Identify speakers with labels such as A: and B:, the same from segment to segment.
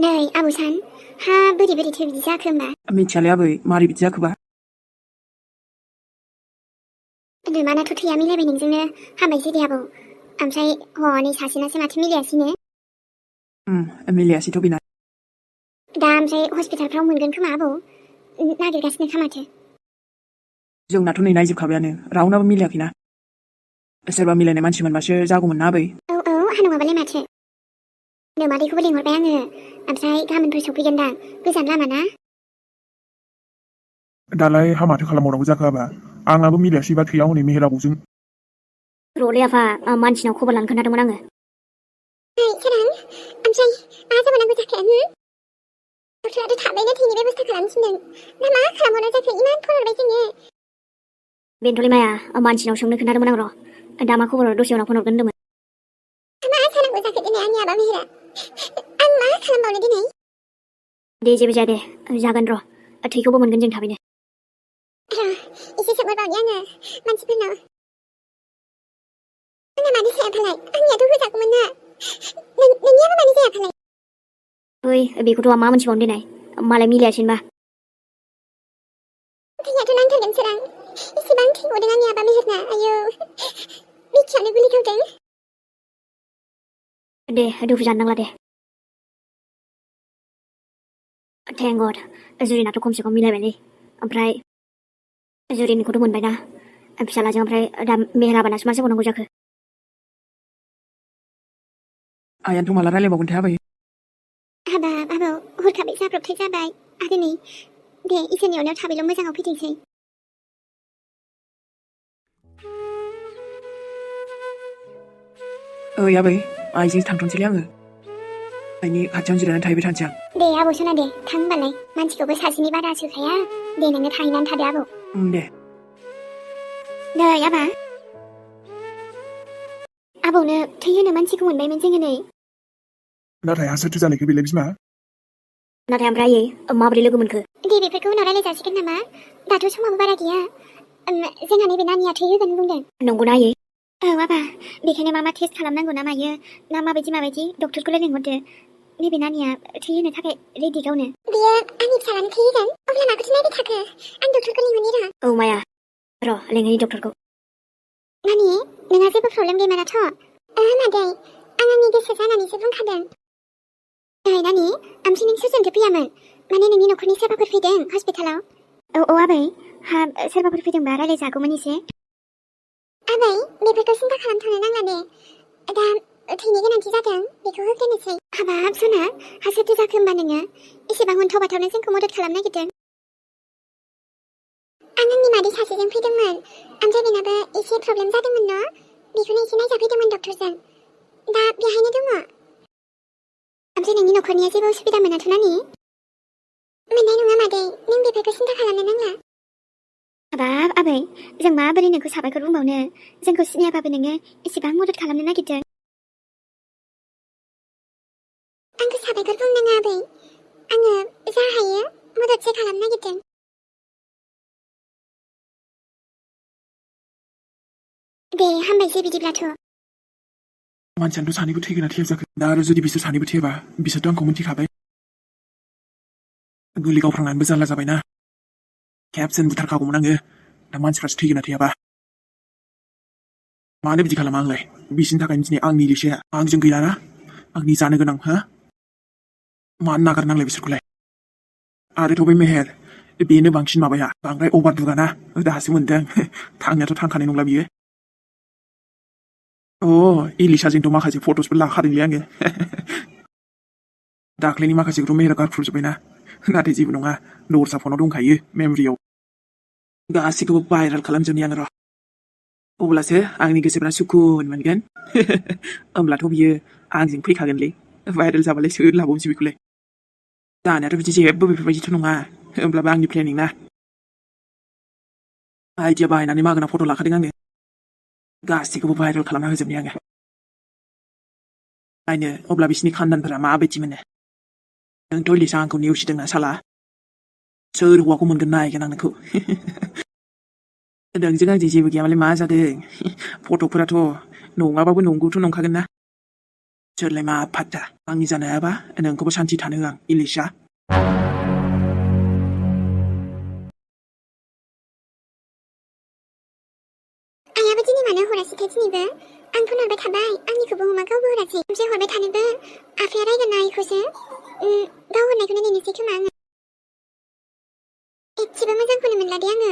A: नै आबौसान हा बोरै बोरैथो बिदि जाखो होमबा
B: मिथियालै आबै मारै बिदि जाखोबा
A: नोमानाथ' थैया मिलायबाय नोंजोंनो हाबायसै दे आबौ ओमफ्राय हनै सासेनासो माथो मिलायासैनो
B: मिलायासैथ' बेना
A: दा ओमफ्राय हस्पिटालफ्राव मोनगोन खोमा आबौ नागिरगासिनोखा माथो
B: जोंनाथ' नै नायजोबखाबायानो रावनाबो मिलायाखैना सोरबा मिलायनाय मानसि मोनबासो जागौमोन ना आबै
A: औ हा नङाबालाय माथो नोमादैखौबो लिंहरबाय आङो ओमफ्राय गाबोनफोर सफैगोनदां गोजान लामा ना
C: दालाय हामाथो खालामबावनांगौ जाखो आबा आंनाबो मिलायासैबा थैया हनै मेहेर आबौजों
D: र'लै आफा मानसिनाव खबर लानो खोन्थादोंमोन आङो
A: सोरां ओमफ्राय मा जाबावनांगौ जाखो डक्टराथ' थाबैनो थैनि बेब'स्था खालामनो थिनदों दा मा खालामबावनांगौ जाखो इमान फन हरबाय जोङो
D: बेनोथ'लै माया मानसिनाव सोंनो खोन्थादोंमोन आं र' दा मा खबर दसे उनाव फन हरगोन होन्दोंमोन
A: मा जानांगौ जाखो दिनै आंनि आबा मेहेरा आं मा खालामबावनो दिनै
D: दे जेबो जाया दे जागोन र' थैखौबो मोनगोन जों थाबैनो
A: एसे सोंहरबावनि आङो मानसिफोरनाव आंना मानो जाया फालाय आंनियाथ' होजागौमोन ना नोंनियाबो मानो जाया फालाय
D: ओइ बेखौथ' आं मा मोनथिबावनो देनाय मालाय मिलायासैनोबा
A: थैयाथ' नांथारगोन सोरां इसेबां थैबावदों आंनि आबा मेहेरना आयौ बिखायानो गुलि गावदों
D: दे दुखु जानो नांला दे थेंक गड जुरिनाथ' खमसे खम मिलायबायलै ओमफ्राय जुरिनिखौथ' मोनबायना फिसालाजों ओमफ्राय दा मेहेर आबानासो मा जाबावनांगौ जाखो
B: आइयानोथ' माला रायलायबावगोन थाय आबै
A: हाबाब आबौ हरखाबै जाब्रबथाय जाबाय आरो नै दे इसोरनि अननायाव थाबैल' मोजाङाव फैथोंसै
B: ओइ आबै आइजों थांथ'नोसैलै आङो आइनि खाथियावनो जिरायनानै थाहैबाय थानोसै आं
A: दे आबौ सना दे थां होनबालाय मानसिखौबो सासेनि बारा सोखाया दे नोङो थाहैनानै थादो आबौ
B: दे
A: नै आबा आबौनो थै होनो मानसिखौ मोनबायमोन जोङो नै
C: नाथाय हासोथो जानायखौ बेलाय बिमा
D: नाथाय ओमफ्राय माबोरै लोगो मोनखो
A: दे बेफोरखौ उनाव रायलाय जासिगोन नामा दाथ' समाबो बारा गैया जोंहा नैबे नानिया थै होगोन बुंदों
D: नंगौना आयै
A: औ आबा बेखायनो मा टेस्ट खालामनांगौ ना मायो ना माबायदि डक्टरखौलाय लिंहरदो नैबे नानिया थै होनो थाखाय रेडि गावनो बेयो आंनि फिसालानो थै होगोन अब्ला माखौथो नायबाय थाखो आं डक्टरखौ लिंहरनि र'
D: औ माया र' लेंहैनि डक्टरखौ
A: नानि नोंहा जेबो प्रब्लेम गैमाराथ' मादै आं आंनि गोसो जानानैसो बुंखादों नै नानि ओमफ्राय नों सोरजोंथो फैयामोन माने नोंनि न'खरनि सोरबाफोर फैदों हस्पिटालाव औ आबै हा सोरबाफोर फैदोंबा रायलायजागौमोन एसे आबै बेफोरखौ सिन्था खालामथ'नो नांला दे दा थैनि गोनांथि जादों बेखौ होग्रोनोसै हाबाब सना हासोथो जाखो होमबा नोङो एसेबां अनथाव बाथावनो जोंखौ मदद खालामनो नागिरदों आं आंनि मादै सासेजों फैदोंमोन ओमफ्राय बेनाबो एसे प्रब्लेम जादोंमोन न' बेखौनो एसे नायजाफैदोंमोन डक्टरजों दा बेहायनो दङ ओमफ्राय नोंनि न'खरनिया जेबो उसुबिदा मोनाथ' नानि मोननाय नङा मादै नों बेफोरखौ सिन्था खालामनो नांला हाबाब आबै जों माबोरै नोंखौ साबायखर बुंबावनो जोंखौ सिनायाबाबो नोङो एसेबां मदद खालामनो नागिरदों आंखौ साबायखर बुंनाङा आबै आङो जा हायो मददसो खालामनो नागिरदों दे हामबायसै बिदिब्लाथ'
C: मानसियानोथ' सानैबो थैगोना थैया जाखो दा आरो जुदि बिसोर सानैबो थैयाबा बिसोरथ' आंखौ मिथिखाबाय गुलि गावफ्रांनानैबो जारला जाबायना खेबसेनो बुथारखागौमोन आङो दा मानसिफ्रासो थैगोना थैयाबा मानो बिदि खालामा आंलाय बिसोरनि थाखायनो दिनै आंनि लिसेया आंजों गैलाना आंनि जानो गोनां हा मानो नागारनांलाय बिसोरखौलाय आरोथ' बै मेहेर बेनो बांसिन माबाया बांद्राय अभार दुगाना दासो मोनदों थांनायाथ' थांखानाय नंला बियो इलिसाजोंथ' माखासे फट'सबो लाखादोंलै आङो दाख्लैनि माखासेखौथ' मेहेरा गारख्रुबजोब्बायना नाथाय जेबो नङा दस्रा फनाव दंखायो मेमरियाव गासैखौबो भाइरेल खालामजोबनि आं र' अब्लासो आंनि गोसोफ्रा सुकुन मोनगोन होमब्लाथ' बियो आंजों फैखागोनलै भाइरेल जाबालाय सोर लाबावनोसै बेखौलाय दानियाथ' बिदि जेबो बेफोरबायदिथ' नङा होमब्लाबो आंनि प्लेनिं ना आइडिया बाहायनानै मागोना फट' लाखादों आङो गासैखौबो भाइरेल खालामना होजोबनि आङो नायनो अब्ला बिसिनि खानदानफोरा माबायदि मोनो नोंथ' इलिसा आंखौ नेवसिदोंना साला सोर हौवाखौ मोनगोन नायगोन आं नोंखौ नोंजों आंजों जेबो गैयामालाय मा जादों फट'फोराथ' नङाबाबो नंगौथ' नंखागोन ना सोरलाय मा फात्ता आंनि जानायाबा नोंखौबो सान्थि थानो होआं इलिशा
A: आइयाबो दिनै मानो हरासैथाय दिनैबो आं फन हरबाय थाबाय आंनिखौबो हमा गावबो हरासै ओमफ्राय हरबाय थानोबो आफाया रायगोन ना आइखौसो गाव हरनायखौनो नेनोसै खोमा आङो एसेबो मोजांखौनो मोनला दे आङो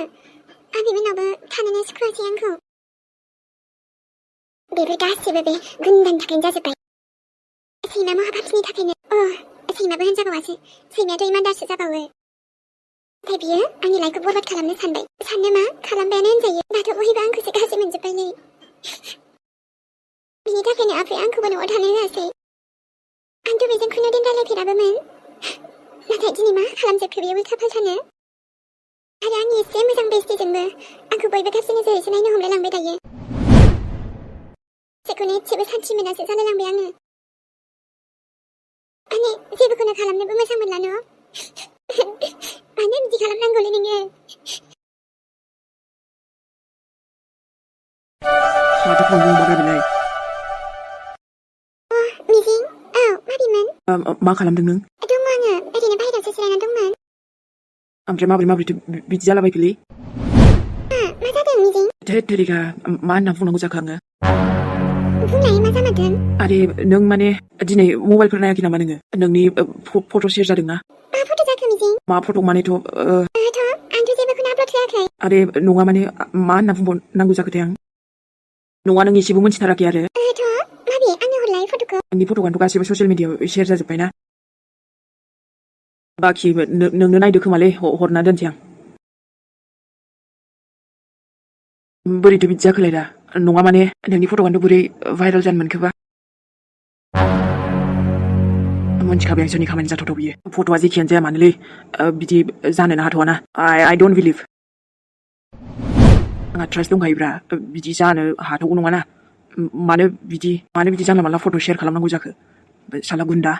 A: आबै मोनावबो थानोनो सुखुवासै आंखौ बेफोर गासिबो बे गुन्दानि थाखायनो जाजोब्बाय सैमा महाभाबनि थाखायनो सैमाबो होनजाबावासो सैमायाथ' इमानदारसो जाबावो नाथाय बियो आंनि लाइफखौ बरबाद खालामनो सानबाय साननो मा खालामबायानो होनजायो दाथ' बयबो आंखौसो गाज्रि मोनजोब्बायलै बिनि थाखायनो आफाया आंखौबो न'आव थानो होआसै आंथ' बेजों खुनु दिन रायलायफेराबोमोन नाथाय दिनै मा खालामजोबखो बेयो उल्था फाल्थानो आरो आंनि एसे मोजां बेस्टिजोंबो आंखौ बयबो गाज्रि नोजोरैसो नायनो हमलायलांबाय दायो जेखौनो एसेबो सान्थि मोनासो जालायलांबाय आङो माने जेबोखौनो खालामनोबो मोजां मोनला न' मानो बिदि खालामनांगौलै नोङो
C: माथो फन बुंबाय बेलाय
A: मिजिं औ माबेमोन
C: मा खालामदों नों
A: दङ आङो ओरैनो बाहेरायावसो जिरायना दंमोन
C: ओमफ्राय माबोरैथो बिदि जालाबायखोलै
A: मा जादों मिजिं
C: धैत तेरिका मा होनना बुंनांगौ जाखो आङो
A: बुंलाय मा जामारदों
C: आरे नों माने दिनै मबाइलफोर नायाखै नामा नोङो नोंनि फट' शेयार जादोंना
A: मा फट' जाखो मिजिं
C: मा फट' मानेथ'
A: आंथ' जेबोखौनो आपल'ड होआखै
C: आरे नङा माने मा होनना बुंबावनांगौ जाखोथाय आं नङा नों एसेबो मोनथिथाराखै आरो
A: माबे आंनो हरलाय फट'खौ
C: नोंनि फट'खौथ' गासैबो ससियेल मिडियाआव शेयार जाजोब्बायना बाखि नोंनो नायदो खोमालै हरना दोनसै आं बोरैथो बिदि जाखोलाय दा नङा माने नोंनि फट'खौथ' बोरै भाइरेल जानो मोनखोबा मोनथिखाबाय आं सोरनि खामानि जाथावथाव बियो फट'आ जेखियानो जाया मानोलै बिदि जानोनो हाथ'वाना आइ डन्ट बिलिभ आंहा ट्रास्ट दंखायोब्रा बिदि जानो हाथावगौ नङाना मानो बिदि जानला मानला फट' शेयार खालामनांगौ जाखो साला गुन्दा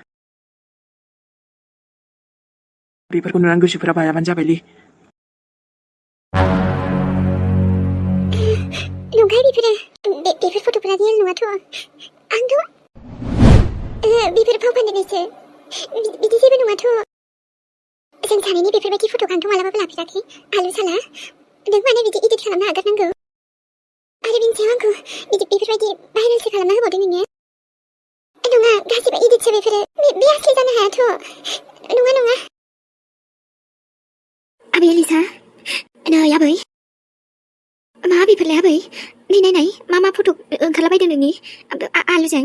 C: बेफोरखौ नुनानै गोसोफोरा बायाबानो जाबायलै
A: नंखाय बेफोर फट'फोरा रियेल नङाथ' आंथ' बेफोर फाव फान्दायनायसो बिदि जेबो नङाथ' जों सानैनि बेफोरबायदि फट'खौ आंथ' मालाबाबो लाफेराखै आलु साला नों मानो बिदि इदिट खालामनो हागारनांगौ आरो बिनि सायाव आंखौ बेफोरबायदि भाइरेलसो खालामना होबावदों नोङो नङा गासिबो इदिटसो बेफोरो बे असलि जानो हायाथ' नङा
D: आबै एलिसा नै आबै मा बेफोरलाय आबै नाय मा फट' ओंखारलाबायदों नोंनि आलुजों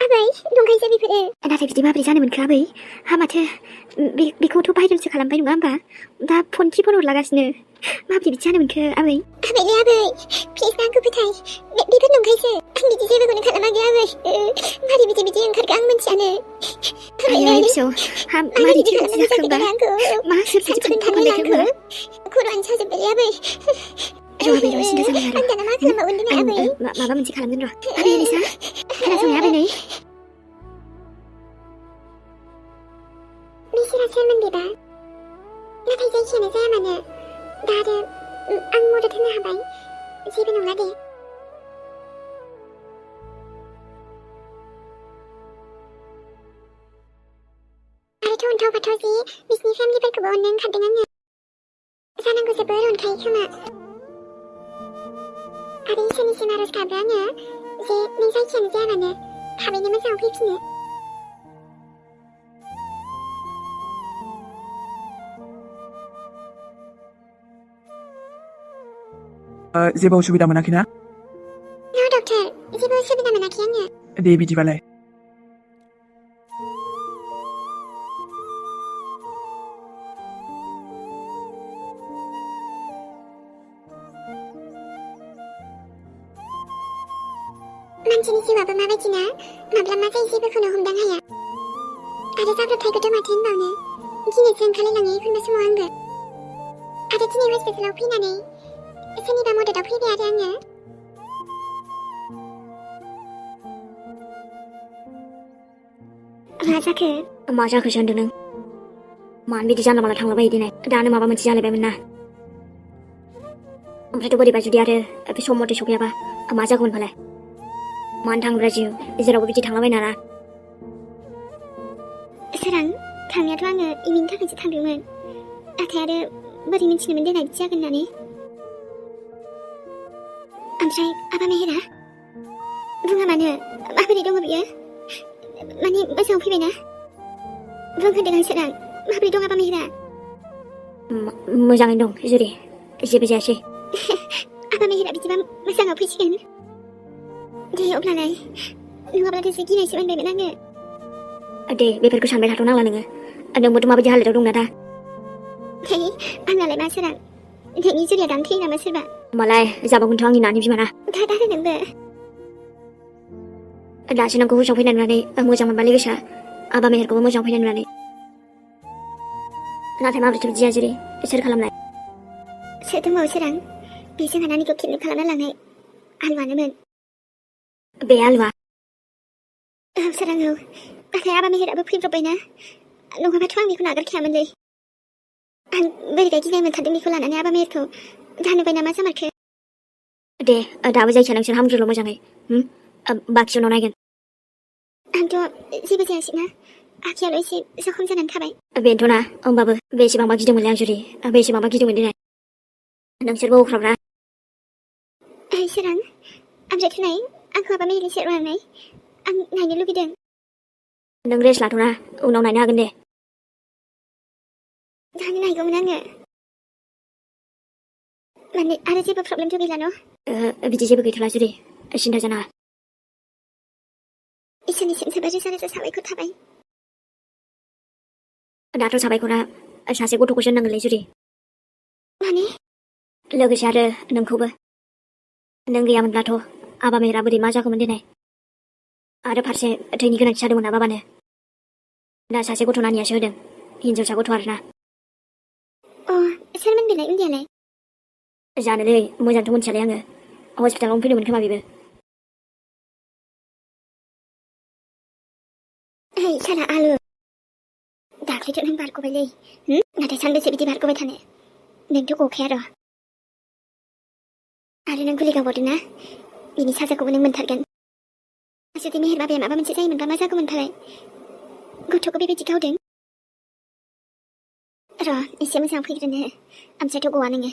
A: आबै नंखायसो बेफोरो
D: नाथाय बिदि माबोरै जानो मोनखो आबै माथो बेखौथ' भाइरेलसो खालामबाय नङा होमबा दा फन हरलागासिनो माबोरै बिदि जानो मोनखो आबै
A: आबै प्लिज आंखौ फोथाय बेफोर नंखायसो आं बिदि जेबोखौनो खालामाखै आबै मारै बिदि ओंखारखो आं मिथियानो
D: आयै फिसौ मारै बिदि जाखोबा मा सोर बिदि खालामलायखो
A: खर'आनो साजोब्बाय आबै
D: आबै र' सिन्था जानाङा
A: आं दाना मा खालामबावगोन दिनै आबै
D: माबा मोनसे खालामगोन र' आबै एलिसा खोनासंनाय आबै नै
A: बिसोरा सोरमोन बेबा नाथाय जायखियानो जाया मानो दा आरो आं मदद होनो हाबाय जेबो नङा दे आरोथ' अन्थाव बाथाव जि बिसिनि फेमिलिफोरखौबो अननो ओंखारदों आङो जानांगौ जोबोर अनखायो खोमा आरो इसोरनिसिम आरज गाबो आङो जे नों जायखियानो जाया मानो थाबैनो मोजाङाव फैफिनो
C: जेबो उसुबिदा मोनाखैना
A: डक्टर जेबो उसुबिदा मोनाखै आङो
C: दे बिदिबालाय
A: मानसिनि जिउआबो माबायदिना माब्ला मा जायो जेबोखौनो हमदां हाया आरो जाब्रबथायखौथ' माथो होनबावनो गिनोसो ओंखारलायलाङो एखनबा समाव आंबो आरो दिनै हस्पिटालाव फैनानै सोरनिबा मददाव फैबाय आरो आङो
D: मा जाखो सानदों नों मानो बिदि जानला मानला थांलाबायो दिनै दानो माबा मोनसे जालायबायमोन ना ओमफ्रायथ' बोरैबा जुदि आरो बे सम मथे सफैयाबा मा जागौमोन फालाय मानो थांब्रा जिउ जेरावबो बिदि थांलाबायनाङा
A: सोरां थांनायाथ' आङो इमिनि थाखायसो थांदोंमोन नाथाय आरो बोरै मिथिनोमोन देनाय बिदि जागोन होननानै ओमफ्राय आबा मेहेरा बुङा मानो माबोरै दङ बियो माने मोजाङाव फैबायना बुं होनदों आं सोरां माबोरै दं आबा मेहेरा
D: मोजाङै दं जुरि जेबो जायासै
A: आबा मेहेरा बिदिबा मोजाङाव फैसिगोन दे अब्लालाय नङाब्ला एसे गिनायसो मोनबायमोन आङो
D: दे बेफोरखौ सानबाय थाथ'नांला नोङो नोंबोथ' माबायदि हालोदाव दंना दा
A: है आंनालाय मा सोरां नोंनि जुलिया दानो थैयो नामा सोरबा
D: मालाय जाबावगोनथ' आंनि नानि बिमाना
A: दा दानो नोंबो
D: दासो नोंखौ हुसाव फैनाय नुनानै मोजां मोनबालै गोसोआ आबा मेहेरखौबो मोजां फैनाय नुनानै नाथाय माबोरैथो बिदि जाया जुरि सोर खालामनाय
A: सोर दंबावो सोरां बे जोंहा नानिखौ किडनेप खालामना लांनाय आलुआनोमोन
D: बे आलुआ
A: औ सोरां औ नाथाय आबा मेहेराबो फैब्रबबायना नङाबाथ' आं बेखौ नागारखायामोनलै आं बोरैबा गिनाय मोनथारदों बेखौ लानानै आबा मेहेरखौ दानोबाय नामा जामारखो
D: दे दाबो जायखिया नोंसोर हामग्रोल' मोजाङै बाखि उनाव नायगोन
A: आंथ' जेबो जायासैना आखियाल' एसे जखम जानानै थाबाय
D: बेनोथ' ना होमबाबो बेसेबांबा गिदोंमोनलै आं जुरि बेसेबांबा गिदोंमोन देनाय नोंसोरबो अख्राब्रा
A: सोरां ओमफ्राय थुनाय आंखौ आबा मेहेरनि सेराव लांनाय आं नायनो लुगैदों
D: नों रेस्ट लाथ'ना उनाव नायनो हागोन दे
A: दानो नायगौमोन आङो माने आरो जेबो प्रब्लेमथ' गैला न'
D: बिदि जेबो गैथ'ला जुरि सिन्था जानाङा
A: इसोरनिसिम जोबोद रोजा रोजा साबायखर थाबाय
D: दाथ' साबायखरा सासे गथ'खौसो होनांगोनलै जुरि
A: माने
D: लोगोसे आरो नोंखौबो नों गैयामोनब्लाथ' आबा मेहेरा बोरै मा जागौमोन देनाय आरो फारसे थैनि गोनांथि जादोंमोन ना बाबानो दा सासे गथ' नानियासो होदों हिनजावसा गथ' आरोना
A: अ सोरमोन बेलाय उन्दैयालाय
D: जानोलै मोजांथ' मोनथियालै आङो हस्पिटालावनो फैदोंमोन खोमा बेबो
A: ओइ साला आलु दाख्लैथ' नों बारग'बायलै नाथाय सानबेसे बिदि बारग'बाय थानो नोंथ' गखाया र' आरो नों गुलि गावबावदोंना बिनि साजाखौबो नों मोनथारगोन जुदि मेहेर बाबाया माबा मोनसे जायोमोनबा मा जागौमोनथाय गथ'खौ बेबायदि गावदों र' एसे मोजां फैग्रोनो ओमफ्रायथ' गवा नोङो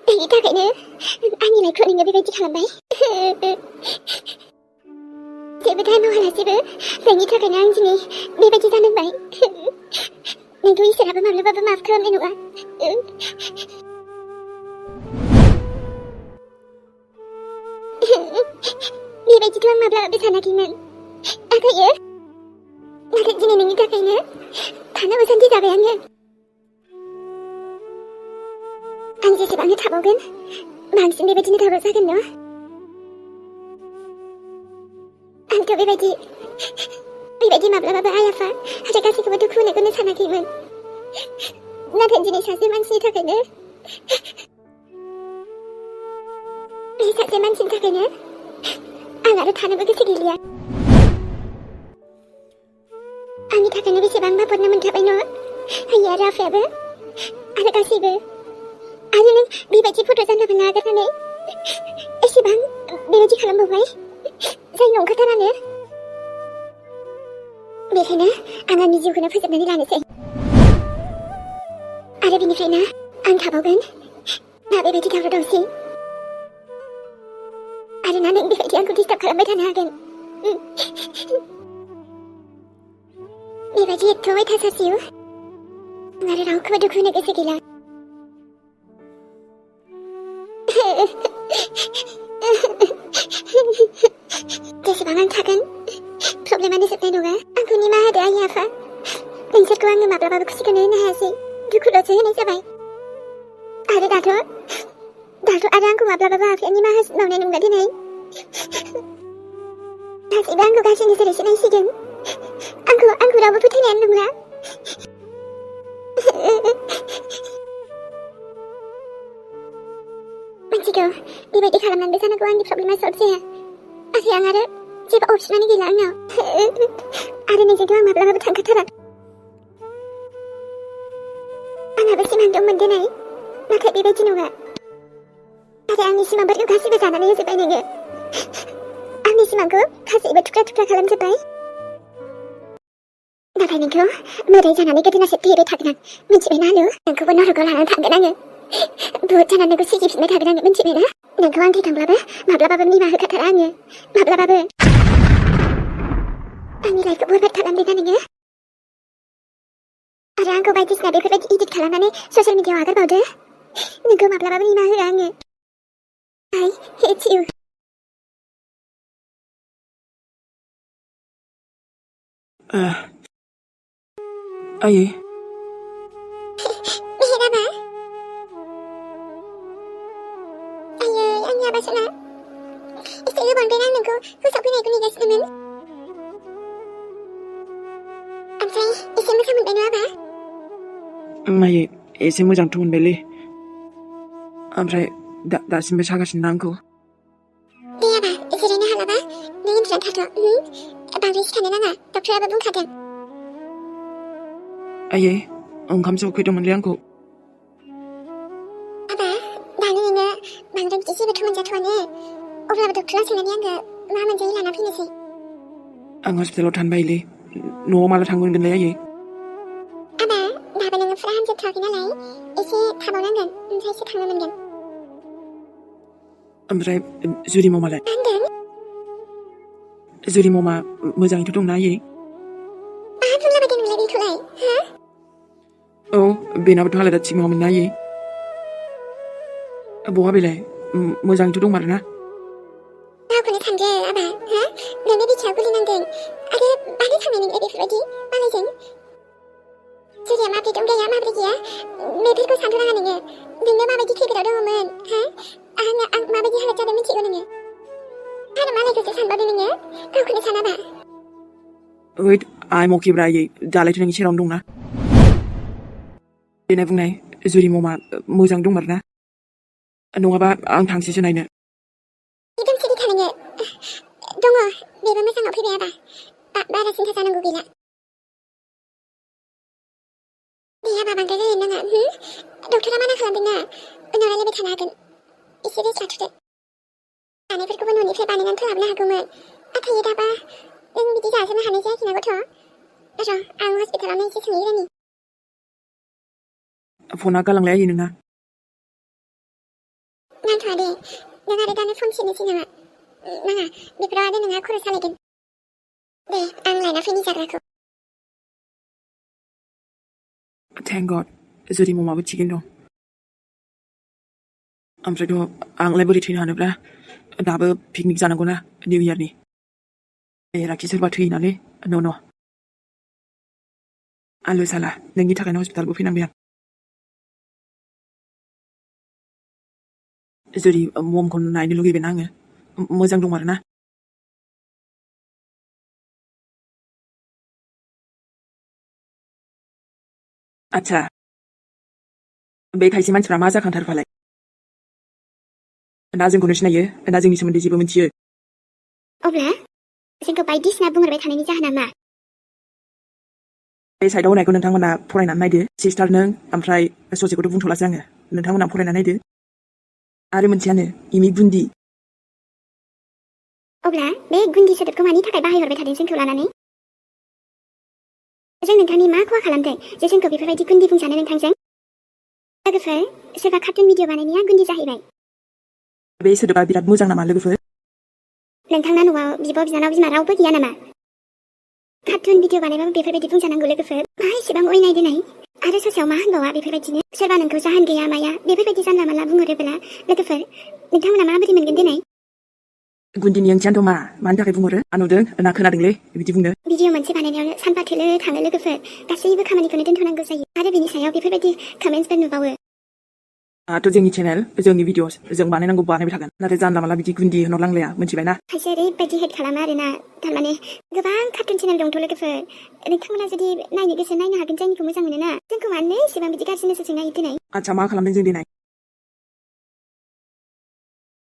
A: बेनि थाखायनो आंनि लाइफखौ नोङो बेबायदि खालामबाय जेबो टाइम होआलासेबो नोंनि थाखायनो आं दिनै बेबायदि जानांबाय नोंखौ इसोराबो माब्लाबाबो माफ खालामनाय नङा बेबायदिथ' आं माब्लाबाबो सानाखैमोन नाथाय दिनै नोंनि थाखायनो थानो असान्थि जाबाय आङो आं जेसेबांनो थाबावगोन बांसिन बेबायदिनो दावराव जागोन न' आंथ' बेबायदि माब्लाबाबो आइ आफा आरो गासैखौबो दुखु होनायखौनो सानाखैमोन नाथाय दिनै सासे मानसिनि थाखायनो बे सासे मानसिनि थाखायनो आं आरो थानोबो गोसो गैलिया आंनि थाखायनो बेसेबांबा बदनाम मोनखाबाय न' आइ आरो आफायाबो आरो गासैबो आरो नों बेबायदि फट' जानला मोनला आगारनानै एसेबां बेबायदि खालामबावबाय जाय नंखाथारानो बेखायनो आं आंनि जिउखौनो फोजोबनानै लानोसै आरो बेनिफ्रायनो आं थाबावगोन ना बेबायदि दावराव दावसि आरो ना नों बेबायदि आंखौ डिस्टार्ब खालामबाय थानो हागोन बेबायदि एथ' अयथासारसिउ आरो रावखौबो दुखु होनो गोसो गैला जेसेबां आं थागोन प्रब्लेमानो जोबनाय नङा आंखौ निमाहा होदो आइ आफा नोंसोरखौ आङो माब्लाबाबो खुसिखौनो होनो हायासै दुखुल'सो होनाय जाबाय आरो दाथ' आरो आंखौ माब्लाबाबो आफाया निमाहा होसिनबावनाय नंला दिनै गासैबो आंखौ गाज्रि नोजोरैसो नायसिगोन आंखौ रावबो फोथायनायानो नंला मिथिगौ बेबायदि खालामनानैबो जानांगौ आंनि प्रब्लेमा सल्भ जाया आरो आं आरो जेबो अपसनानो गैला आंनाव आरो नोंजोंथ' आं माब्लाबाबो थांखाथारा आंहाबो सिमां दंमोन दिनै नाथाय बेबायदि नङा आरो आंनि सिमांफोरखौ गासैबो जानानै होजोब्बाय नोङो आंनि सिमांखौ गासैबो थुख्रा थुख्रा खालामजोब्बाय नाथाय नोंखौ मोदै जानानै गोदोनासो फेबाय थागोन आं मिथिबायना आलु नोंखौबो नरकआव लानानै थांगोन आङो भुत जानानै नोंखौ सिगिफिनबाय थागोन आङो मिथिबायना नोंखौ आं थैखांब्लाबो माब्लाबाबो निमाहा होखाथारा आङो माब्लाबाबो आंनि लाइफखौ बरबाद खालामदोंना नोङो आरो आंखौ बायदिसिना बेफोरबायदि इडिट खालामनानै ससियेल मिडियाआव आगारबावदो नोंखौ माब्लाबाबो निमाहा होआ आङो I hate you
B: आयै
A: मेहेराबा आयै आंनि आबासना एसे गोबांद्राय आं नोंखौ गोसोआव फैनायखौ नेगासिनोमोन ओमफ्राय एसे मोजां मोनबाय नङा आबा
B: आयै एसे मोजांथ' मोनबायलै ओमफ्राय दासिमबो सागासिनो आंखौ
A: दे आबा जिरायनो हालाबा नों उन्दुनानै थाथ' बांद्राय सिखारनो नाङा डक्टराबो बुंखादों
B: आयै ओंखामसो उखैदोंमोनलै आंखौ
A: आबा दानो नोङो बांद्राय बिदि जेबोथ' मोनजाथ'वानो अब्लाबो डक्टरा सोंनानै आङो मा मोनजायो लाना फैनोसै
B: आं हस्पिटालाव थानो बायोलै न'आव माला थांनो मोनगोनलै आयै
A: आबा दाबो नोङो फुरा हामजोबथ'वाखै नालाय एसे थाबावनांगोन ओमफ्रायसो थांनो मोनगोन
B: ओमफ्राय जुरि ममालाय
A: मा होनदों
B: जुरि ममा मोजाङैथ' दंना आयै
A: मा बुंलाबायदों नोंलाय बेखौलाय हा
B: औ बेनाबोथ' हालोदा थिग नङामोन ना आयै बहा बेलाय मोजाङैथ' दंमारो ना
A: गावखौनो सानदो आबा हा नोंनि बिखायाव गोलैनांदों आरो मानो थांनाय नोंलाय बेफोरबायदि मालायजों जुरिया माबोरै दं गैया माबोरै गैया बेफोरखौ सानथ'नाङा नोङो नोंनो माबायदि खैफोदाव दङमोन हा आं माबायदि हालोद जादों मिथिगौ नोङो आरो मालायखौसो सानबावदो नोङो गावखौनो सानाबा
B: ओइद आइ मखिब्रा आयै दालायथ' नोंनि सेरावनो दंना देनाय बुंनाय जुरि ममा मोजां दंमारो ना नङाबा आं थांसैसो नायनो
A: एकदम सिरि था नोङो दङ बेबो मोजाङाव फैबाय आबा बारा सिन्था जानांगौ गैला दे आबा बांद्राय रायलायनो नाङा डक्टरा माना खालामदोंना उनाव रायलायबाय थानो हागोन एसे रेस्ट लाथ'दो जानायफोरखौबो न'निफ्राय बानायनानैथ' लाबोनो हागौमोन नाथाय दाबा नों बिदि जाजोबनो हानाय जायाखै ना गथ' र' आं हस्पिटालावनो एसे सोंहैग्रोनि
B: फना गालांलाय आयै नोंना
A: नांथ'आ दे नों आरो दानो फन सेरनोसै नामा नाङा बेफोराव आरो नोंहा खर' सालायगोन दे आं लायना फैनि जाग्राखौ
B: थेंक गड जुरि ममाबो थिगैनो दं ओमफ्रायथ' आंलाय बोरै थैनो हानोब्रा दाबो पिकनिक जानांगौ ना निउ इयारनि राखि सोरबा थैयोनालै न' आलु साला नोंनि थाखायनो हस्पिटालबो फैनांबाय आं जुरि ममखौ नायनो लुगैबायना आङो मोजां दंमारो ना आच्छा बे खायसे मानसिफ्रा मा जाखांथारफालाय ना जोंखौनो सिनायो ना जोंनि सोमोन्दै जेबो मिथियो
A: अब्ला जोंखौ बायदिसिना बुंहरबाय थानायनि जाहोना मा
B: बे साइडआव होनायखौ नोंथांमोना फरायनानै नायदो सिस्टार नों ओमफ्राय ससेखौथ' बुंथ'लासै आङो नोंथांमोना फरायनानै नायदो आरो मोनसेयानो इमि गुन्दि
A: अब्ला बे गुन्दि सोदोबखौ मानि थाखाय बाहायहरबाय थादों जोंखौ लानानै जों नोंथांनि मा खहा खालामदों जे जोंखौ बेफोरबायदि गुन्दि बुंजानो नोंथांजों लोगोफोर सोरबा कार्टुन भिडिअ बानायनाया गुन्दि जाहैबाय
B: बे सोदोबा बिराद मोजां नामा लोगोफोर
A: नोंथांना न'आव बिब' बिनानाव बिमा रावबो गैया नामा कार्टुन भिडिअ बानायबाबो बेफोरबायदि बुंजानांगौ लोगोफोर मा एसेबां अयनाय देनाय आरो ससेयाव मा होनबावा बेफोरबायदिनो सोरबा नोंखौ जाहोन गैया माया बेफोरबायदि जानला मानला बुंहरोब्ला लोगोफोर नोंथांमोना माबोरै मोनगोन दिनै
B: गुन्दिनि ओंथियानोथ' मानि थाखाय बुंहरो आं नुदों ना खोनादोंलै बिदि बुंनो
A: भिडिअ मोनसे बानायनायावनो सानफा थोलो थाङो लोगोफोर गासैबो खामानिखौनो दोनथ'नांगौ जायो आरो बेनि सायाव बेफोरबायदि कमेन्ट्सफोर नुबावो
B: दाथ' जोंनि चेनेल जोंनि भिडिअस जों बानायनांगौ बानायबाय थागोन नाथाय जानला मानला बिदि गुन्दि होनहरलांलाया मिथिबायना
A: खायसे ओरैबायदि हेट खालामो आरोना थारमाने गोबां कार्टुन चेनेल दंथ' लोगोफोर नोंथांमोना जुदि नायनो गोसो नायनो हागोन जोंनिखौ मोजां मोनो ना जोंखौ मानो एसेबां बिदि गाज्रि नोजोरजों नायो दिनै
B: आच्छा मा खालामदों जों दिनै